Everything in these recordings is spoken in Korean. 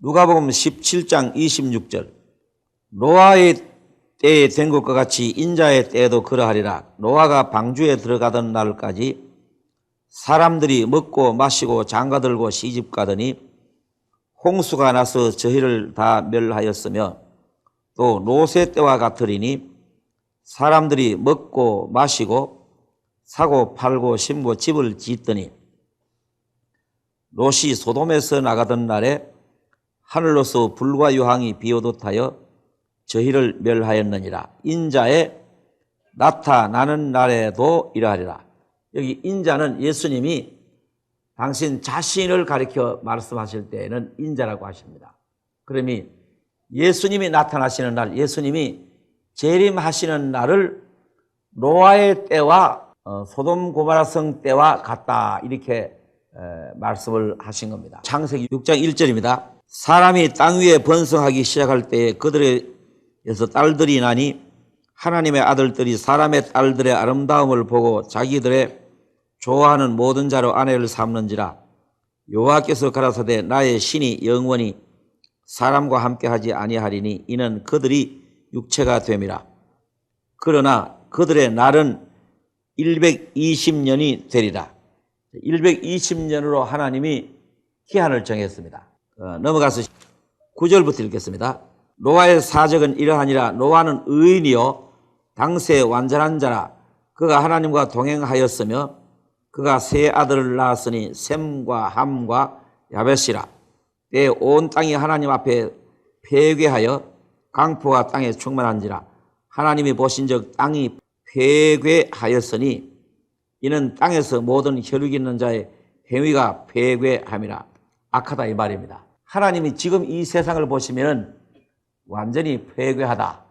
누가복음 17장 26절 노아의 때에 된 것과 같이 인자의 때에도 그러하리라. 노아가 방주에 들어가던 날까지 사람들이 먹고 마시고 장가들고 시집가더니 홍수가 나서 저희를 다 멸하였으며 또 노세 때와 같으리니 사람들이 먹고 마시고 사고 팔고 심고 집을 짓더니 롯이 소돔에서 나가던 날에 하늘로서 불과 유황이 비오듯 하여 저희를 멸하였느니라. 인자의 나타나는 날에도 이러하리라. 여기 인자는 예수님이 당신 자신을 가리켜 말씀하실 때에는 인자라고 하십니다. 그러니 예수님이 나타나시는 날, 예수님이 재림하시는 날을 노아의 때와 소돔 고모라 성 때와 같다, 이렇게 말씀을 하신 겁니다. 창세기 6장 1절입니다. 사람이 땅 위에 번성하기 시작할 때에 그들에서 딸들이 나니 하나님의 아들들이 사람의 딸들의 아름다움을 보고 자기들의 좋아하는 모든 자로 아내를 삼는지라. 여호와께서 가라사대 나의 신이 영원히 사람과 함께하지 아니하리니 이는 그들이 육체가 됨이라. 그러나 그들의 날은 120년이 되리라. 120년으로 하나님이 기한을 정했습니다. 넘어가서 9절부터 읽겠습니다. 노아의 사적은 이러하니라. 노아는 의인이요 당시에 완전한 자라. 그가 하나님과 동행하였으며 그가 세 아들을 낳았으니 셈과 함과 야벳이라. 때에 온 땅이 하나님 앞에 폐괴하여 강포가 땅에 충만한지라. 하나님이 보신즉 땅이 폐괴하였으니 이는 땅에서 모든 혈육 있는 자의 행위가 폐괴함이라. 악하다, 이 말입니다. 하나님이 지금 이 세상을 보시면 완전히 폐괴하다,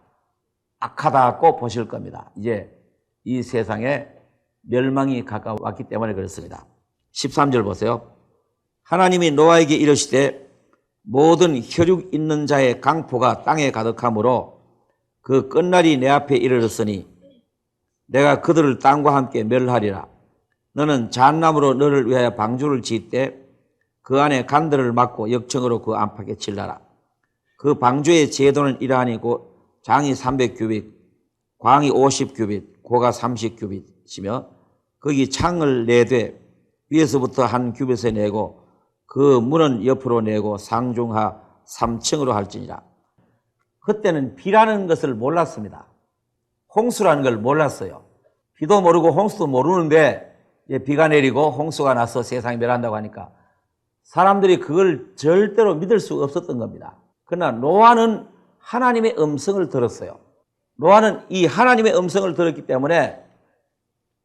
악하다고 보실 겁니다. 이제 이 세상에 멸망이 가까웠기 때문에 그렇습니다. 13절 보세요. 하나님이 노아에게 이르시되 모든 혈육 있는 자의 강포가 땅에 가득하므로 그 끝날이 내 앞에 이르렀으니 내가 그들을 땅과 함께 멸하리라. 너는 잣나무로 너를 위하여 방주를 짓되 그 안에 간들을 막고 역청으로 그 안팎에 칠라라. 그 방주의 제도는 이러하니 장이 300규빗, 광이 50규빗, 고가 30규빗이며 거기 창을 내되 위에서부터 한 규빗에 내고 그 문은 옆으로 내고 상중하 3층으로 할지니라. 그때는 비라는 것을 몰랐습니다. 홍수라는 걸 몰랐어요. 비도 모르고 홍수도 모르는데 비가 내리고 홍수가 나서 세상이 멸한다고 하니까 사람들이 그걸 절대로 믿을 수 없었던 겁니다. 그러나 노아는 하나님의 음성을 들었어요. 노아는 이 하나님의 음성을 들었기 때문에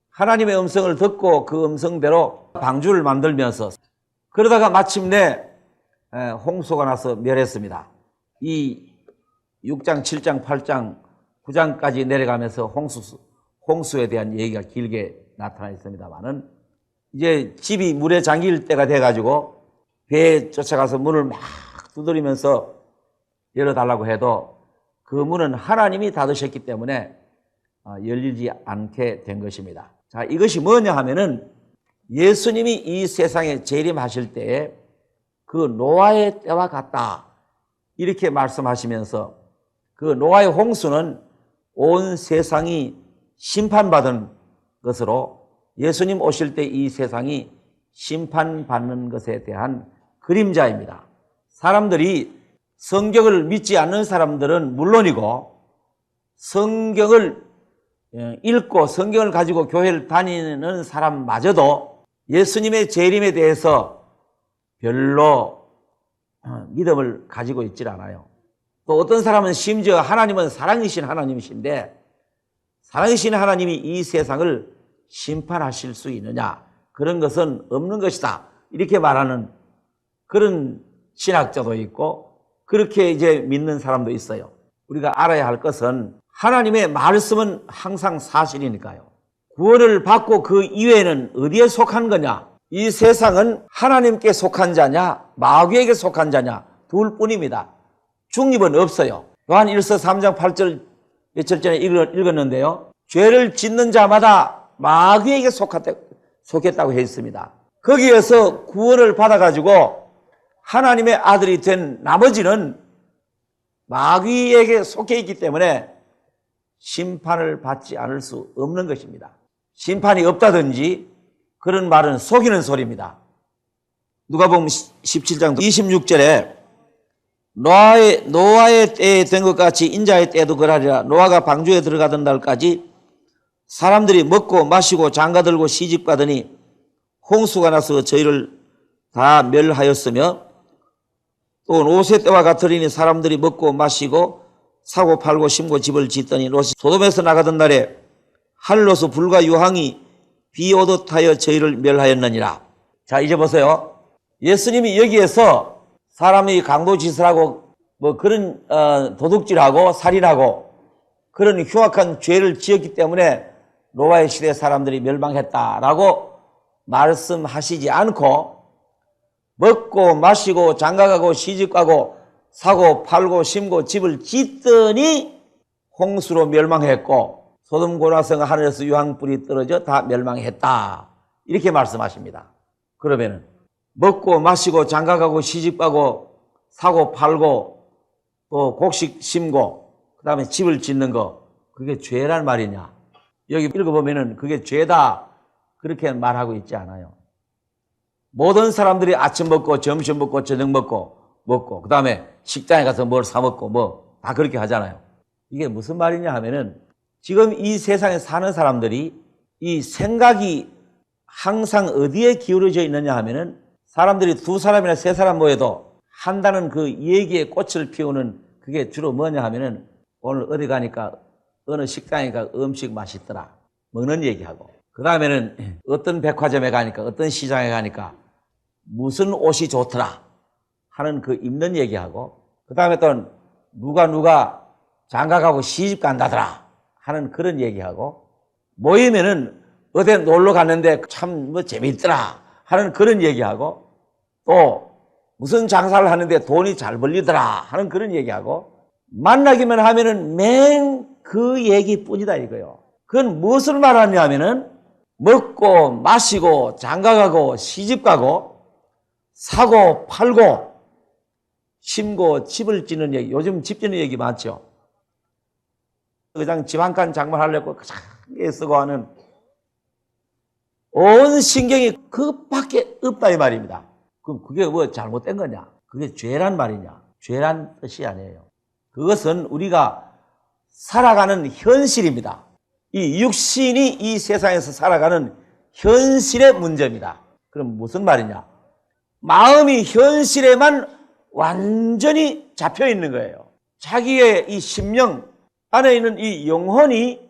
하나님의 음성을 듣고 그 음성대로 방주를 만들면서 그러다가 마침내 홍수가 나서 멸했습니다. 이 6장, 7장, 8장, 9장까지 내려가면서 홍수에 대한 얘기가 길게 나타나 있습니다만은 이제 집이 물에 잠길 때가 돼가지고 배에 쫓아가서 문을 막 두드리면서 열어달라고 해도 그 문은 하나님이 닫으셨기 때문에 열리지 않게 된 것입니다. 자, 이것이 뭐냐 하면은 예수님이 이 세상에 재림하실 때에 그 노아의 때와 같다, 이렇게 말씀하시면서 그 노아의 홍수는 온 세상이 심판받은 것으로 예수님 오실 때 이 세상이 심판받는 것에 대한 그림자입니다. 사람들이 성경을 믿지 않는 사람들은 물론이고 성경을 읽고 성경을 가지고 교회를 다니는 사람마저도 예수님의 재림에 대해서 별로 믿음을 가지고 있질 않아요. 또 어떤 사람은 심지어 하나님은 사랑이신 하나님이신데 사랑이신 하나님이 이 세상을 심판하실 수 있느냐, 그런 것은 없는 것이다, 이렇게 말하는 그런 신학자도 있고 그렇게 이제 믿는 사람도 있어요. 우리가 알아야 할 것은 하나님의 말씀은 항상 사실이니까요. 구원을 받고 그 이외에는 어디에 속한 거냐? 이 세상은 하나님께 속한 자냐 마귀에게 속한 자냐, 둘뿐입니다. 중립은 없어요. 요한 1서 3장 8절 며칠 전에 읽었는데요, 죄를 짓는 자마다 마귀에게 속했다고 했습니다. 거기에서 구원을 받아가지고 하나님의 아들이 된 나머지는 마귀에게 속해 있기 때문에 심판을 받지 않을 수 없는 것입니다. 심판이 없다든지 그런 말은 속이는 소리입니다. 누가복음 17장 26절에 노아의 때에 된 것 같이 인자의 때도 그러하리라. 노아가 방주에 들어가던 날까지 사람들이 먹고 마시고 장가들고 시집가더니 홍수가 나서 저희를 다 멸하였으며 또 노세 때와 같으리니 사람들이 먹고 마시고 사고 팔고 심고 집을 짓더니 롯이 소돔에서 나가던 날에 하늘로서 불과 유황이 비 오듯 하여 저희를 멸하였느니라. 자, 이제 보세요. 예수님이 여기에서 사람이 강도짓을하고 뭐 그런 도둑질하고 살인하고 그런 흉악한 죄를 지었기 때문에 노아의 시대 사람들이 멸망했다라고 말씀하시지 않고 먹고 마시고 장가가고 시집가고 사고 팔고 심고 집을 짓더니 홍수로 멸망했고 소돔 고라성 하늘에서 유황불이 떨어져 다 멸망했다. 이렇게 말씀하십니다. 그러면은 먹고 마시고 장가가고 시집가고 사고 팔고 또 곡식 심고 그 다음에 집을 짓는 거 그게 죄란 말이냐? 여기 읽어보면은 그게 죄다 그렇게 말하고 있지 않아요. 모든 사람들이 아침 먹고 점심 먹고 저녁 먹고 그 다음에 식당에 가서 뭘 사 먹고 뭐 다 그렇게 하잖아요. 이게 무슨 말이냐 하면은 지금 이 세상에 사는 사람들이 이 생각이 항상 어디에 기울어져 있느냐 하면은 사람들이 두 사람이나 세 사람 모여도 한다는 그 얘기에 꽃을 피우는 그게 주로 뭐냐 하면은 오늘 어디 가니까 어느 식당에 가 음식 맛있더라 먹는 얘기하고 그 다음에는 어떤 백화점에 가니까 어떤 시장에 가니까 무슨 옷이 좋더라 하는 그 입는 얘기하고 그 다음에 또 누가 장가가고 시집 간다더라 하는 그런 얘기하고 모이면은 어디 놀러 갔는데 참 뭐 재미있더라 하는 그런 얘기하고 또 무슨 장사를 하는데 돈이 잘 벌리더라 하는 그런 얘기하고 만나기만 하면은 맨 그 얘기뿐이다 이거요. 그건 무엇을 말하냐 하면은 먹고 마시고 장가가고 시집가고 사고 팔고 심고 집을 짓는 얘기. 요즘 집 짓는 얘기 많죠. 그냥 집 한 칸 장만하려고 크게 쓰고 하는 온 신경이 그밖에 없다 이 말입니다. 그럼 그게 뭐 잘못된 거냐? 그게 죄란 말이냐? 죄란 뜻이 아니에요. 그것은 우리가 살아가는 현실입니다. 이 육신이 이 세상에서 살아가는 현실의 문제입니다. 그럼 무슨 말이냐? 마음이 현실에만 완전히 잡혀 있는 거예요. 자기의 이 심령 안에 있는 이 영혼이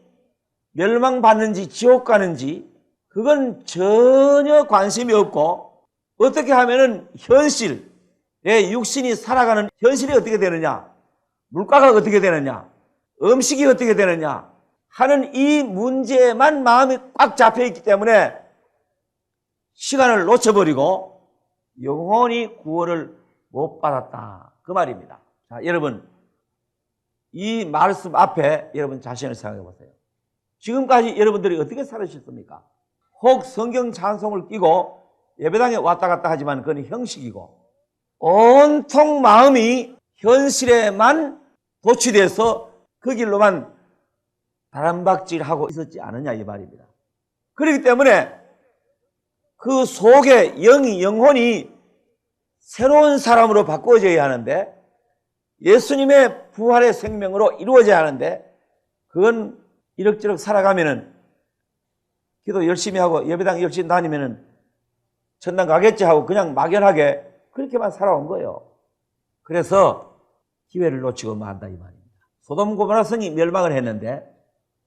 멸망받는지 지옥 가는지 그건 전혀 관심이 없고 어떻게 하면은 현실의 육신이 살아가는 현실이 어떻게 되느냐? 물가가 어떻게 되느냐? 음식이 어떻게 되느냐? 하는 이 문제에만 마음이 꽉 잡혀 있기 때문에 시간을 놓쳐버리고 영원히 구원을 못 받았다. 그 말입니다. 자, 여러분, 이 말씀 앞에 여러분 자신을 생각해 보세요. 지금까지 여러분들이 어떻게 살으셨습니까? 혹 성경 찬송을 끼고 예배당에 왔다 갔다 하지만 그건 형식이고 온통 마음이 현실에만 도취돼서 그 길로만 바람박질하고 있었지 않느냐 이 말입니다. 그렇기 때문에 그 속에 영혼이 새로운 사람으로 바꿔져야 하는데 예수님의 부활의 생명으로 이루어져야 하는데 그건 이럭저럭 살아가면은 기도 열심히 하고 예배당 열심히 다니면은 천당 가겠지 하고 그냥 막연하게 그렇게만 살아온 거예요. 그래서 기회를 놓치고 만다 이 말입니다. 소돔 고모라 성이 멸망을 했는데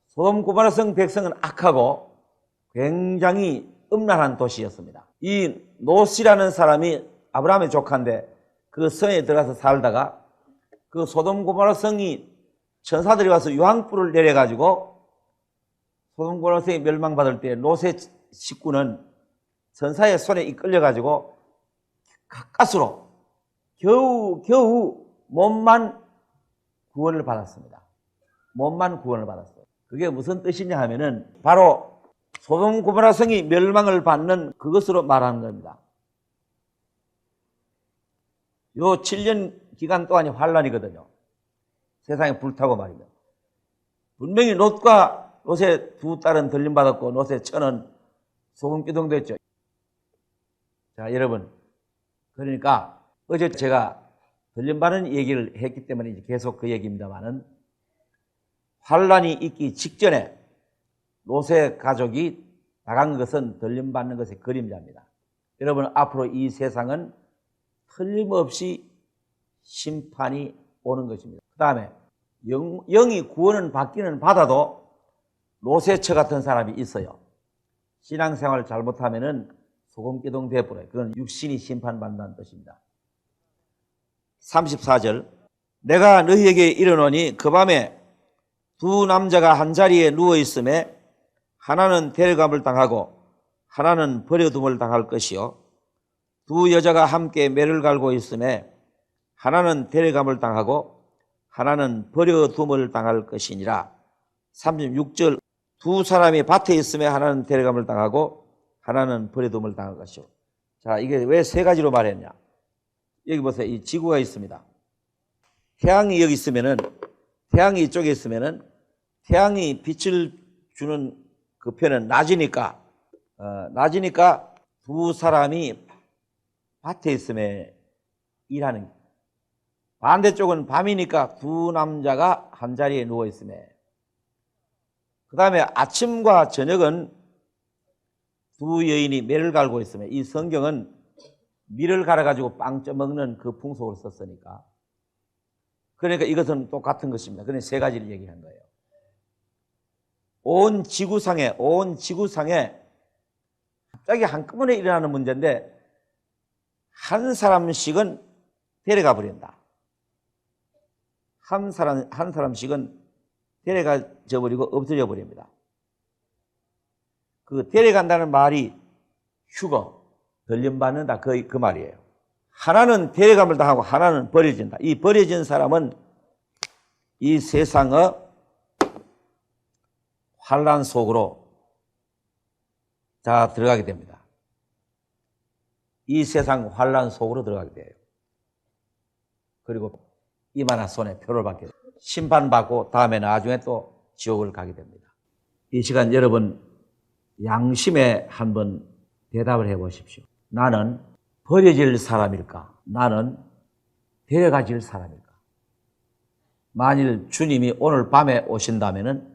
소돔 고모라 성 백성은 악하고 굉장히 음란한 도시였습니다. 이 롯이라는 사람이 아브라함의 조카인데 그 성에 들어가서 살다가 그 소돔 고모라 성이 천사들이 와서 유황불을 내려가지고 소돔 고모라 성이 멸망받을 때 롯의 식구는 천사의 손에 이끌려가지고 가까스로 겨우 몸만 구원을 받았습니다. 몸만 구원을 받았어요. 그게 무슨 뜻이냐 하면은 바로 소돔 고모라 성이 멸망을 받는 그것으로 말하는 겁니다. 요 7년 기간 동안이 환란이거든요. 세상에 불타고 말이죠. 분명히 롯과 롯의 두 딸은 들림받았고 롯의 처는 소금기둥됐죠. 자, 여러분, 그러니까 어제 제가 들림받은 얘기를 했기 때문에 이제 계속 그 얘기입니다만은, 환란이 있기 직전에 롯의 가족이 나간 것은 들림받는 것의 그림자입니다. 여러분, 앞으로 이 세상은 틀림없이 심판이 오는 것입니다. 그 다음에 영이 구원은 받기는 받아도 롯의 처 같은 사람이 있어요. 신앙생활을 잘못하면은 소금기둥 되어버려요. 그건 육신이 심판받는다는 뜻입니다. 34절, 내가 너희에게 이르노니 그 밤에 두 남자가 한 자리에 누워있음에 하나는 데려감을 당하고 하나는 버려둠을 당할 것이요, 두 여자가 함께 매를 갈고 있음에 하나는 데려감을 당하고 하나는 버려둠을 당할 것이니라. 36절, 두 사람이 밭에 있음에 하나는 데려감을 당하고 하나는 버려둠을 당할 것이요. 자, 이게 왜 세 가지로 말했냐? 여기 보세요. 이 지구가 있습니다. 태양이 여기 있으면은, 태양이 이쪽에 있으면은, 태양이 빛을 주는 그 편은 낮이니까 두 사람이 밭에 있음에 일하는, 반대쪽은 밤이니까 두 남자가 한 자리에 누워 있음에, 그 다음에 아침과 저녁은 두 여인이 매를 갈고 있음에, 이 성경은 밀을 갈아가지고 빵 쪄먹는 그 풍속을 썼으니까, 그러니까 이것은 똑같은 것입니다. 그러니까 세 가지를 얘기한 거예요. 온 지구상에 갑자기 한꺼번에 일어나는 문제인데, 한 사람씩은 데려가 버린다. 한 사람씩은 데려가져 버리고 없어져 버립니다. 그 데려간다는 말이 휴거, 들림받는다, 그 말이에요. 하나는 데려감을 당하고 하나는 버려진다. 이 버려진 사람은 이 세상의 환란 속으로 다 들어가게 됩니다. 이 세상 환란 속으로 들어가게 돼요. 그리고 이만한 손에 표를 받게 돼요. 심판받고 다음에 나중에 또 지옥을 가게 됩니다. 이 시간 여러분 양심에 한번 대답을 해 보십시오. 나는 버려질 사람일까? 나는 데려가질 사람일까? 만일 주님이 오늘 밤에 오신다면은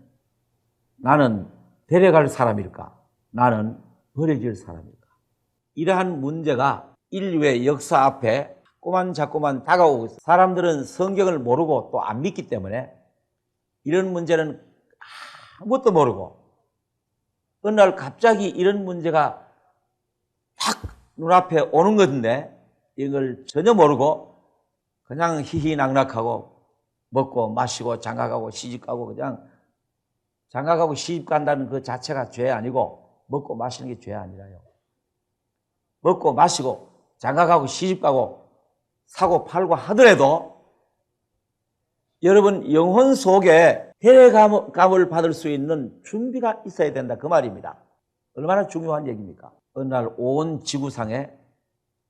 나는 데려갈 사람일까? 나는 버려질 사람일까? 이러한 문제가 인류의 역사 앞에 자꾸만 다가오고 있어요. 사람들은 성경을 모르고 또 안 믿기 때문에 이런 문제는 아무것도 모르고, 어느 날 갑자기 이런 문제가 탁 눈앞에 오는 건데 이걸 전혀 모르고 그냥 희희낙낙하고 먹고 마시고 장가가고 시집가고, 그냥 장가가고 시집간다는 그 자체가 죄 아니고 먹고 마시는 게 죄 아니라요. 먹고 마시고 장가가고 시집가고 사고 팔고 하더라도 여러분 영혼 속에 데려감을 받을 수 있는 준비가 있어야 된다, 그 말입니다. 얼마나 중요한 얘기입니까? 어느 날 온 지구상에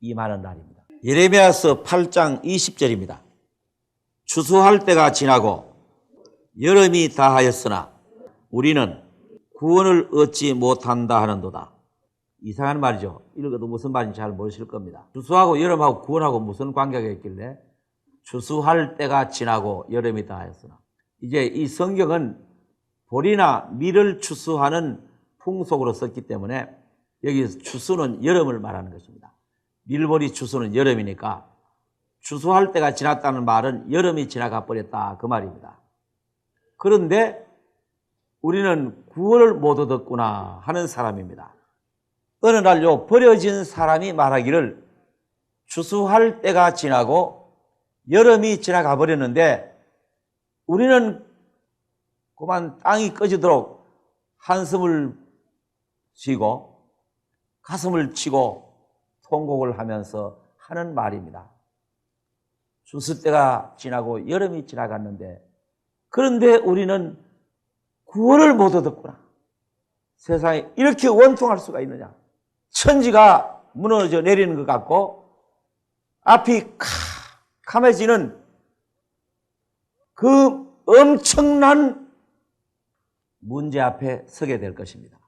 임하는 날입니다. 예레미야서 8장 20절입니다. 추수할 때가 지나고 여름이 다하였으나 우리는 구원을 얻지 못한다 하는도다. 이상한 말이죠. 읽어도 무슨 말인지 잘 모르실 겁니다. 추수하고 여름하고 구원하고 무슨 관계가 있길래 추수할 때가 지나고 여름이 다하였으나. 이제 이 성경은 보리나 밀을 추수하는 풍속으로 썼기 때문에 여기서 추수는 여름을 말하는 것입니다. 밀보리 추수는 여름이니까 추수할 때가 지났다는 말은 여름이 지나가 버렸다, 그 말입니다. 그런데 우리는 구원을 못 얻었구나 하는 사람입니다. 어느 날 요 버려진 사람이 말하기를 추수할 때가 지나고 여름이 지나가 버렸는데 우리는 그만 땅이 꺼지도록 한숨을 쉬고 가슴을 치고 통곡을 하면서 하는 말입니다. 추수 때가 지나고 여름이 지나갔는데, 그런데 우리는 구원을 못 얻었구나. 세상에 이렇게 원통할 수가 있느냐. 천지가 무너져 내리는 것 같고 앞이 캄해지는 그 엄청난 문제 앞에 서게 될 것입니다.